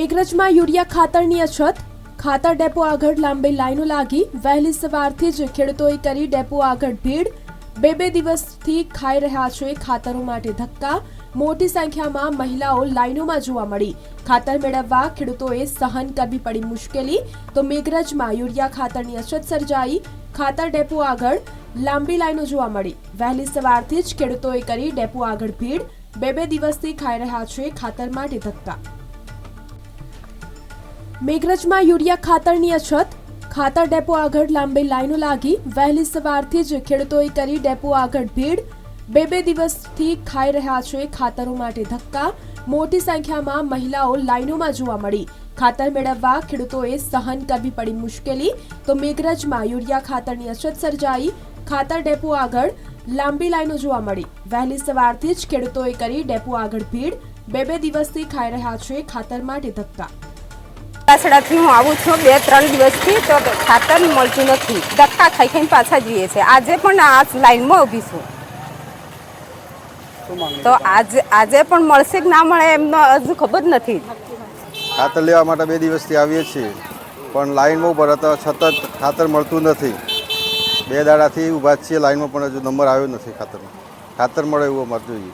મેઘરજમાં urea ખાતરની અછત, ખાતર ડેપો આગળ લાંબી લાઈનો લાગી, વહેલી સવારથી જ ખેડૂતોએ કરી ડેપો આગળ ભીડ, બે દિવસથી ખાઈ રહ્યા છે ખાતરો માટે ધક્કા, મોટી સંખ્યામાં મહિલાઓ લાઈનોમાં જોવા મળી, ખાતર મેળવવા ખેડૂતોએ સહન કરવી પડી મુશ્કેલી, તો મેઘરજમાં યુરિયા ખાતરની અછત સર્જાઈ, ખાતર ડેપો આગળ લાંબી લાઈનો જોવા મળી, વહેલી સવારથી જ ખેડૂતોએ કરી ડેપો આગળ ભીડ, બે દિવસથી ખાઈ રહ્યા છે ખાતર માટે ધક્કા. મેઘરજમાં યુરિયા ખાતરની અછત, ખાતર ડેપો આગળ લાંબી લાઈનો લાગી, વહેલી સવારથી જ ખેડૂતોએ કરી ડેપો આગળ ભીડ, બે દિવસથી ખાઈ રહ્યા છે ખાતરો માટે ધક્કા, મોટી સંખ્યામાં મહિલાઓ લાઈનોમાં જોવા મળી, ખાતર મેળવવા ખેડૂતોએ સહન કરવી પડી મુશ્કેલી, તો મેઘરજમાં યુરિયા ખાતરની અછત સર્જાઈ, ખાતર ડેપો આગળ લાંબી લાઈનો જોવા મળી, વહેલી સવારથી જ ખેડૂતોએ કરી ડેપો આગળ ભીડ, બે દિવસથી ખાઈ રહ્યા છે ખાતર માટે ધક્કા. પાછળથી હું આવું છું 2-3 દિવસથી તો ખાતર મળતું નથી, ધક્કા ખાઈ પાછા જઈએ છે. આજે પણ આ લાઈનમાં ઊભી છું તો આજે પણ મળશે કે ના મળે એમનો હજુ ખબર નથી. ખાતર લેવા માટે 2 દિવસથી આવીએ છીએ પણ લાઈનમાં ઊભા હતા છતાં ખાતર મળતું નથી. 2 દાડાથી ઊભા છીએ લાઈનમાં પણ હજુ નંબર આવ્યો નથી ખાતરનો. ખાતર મળે એવું અમારે જોઈએ.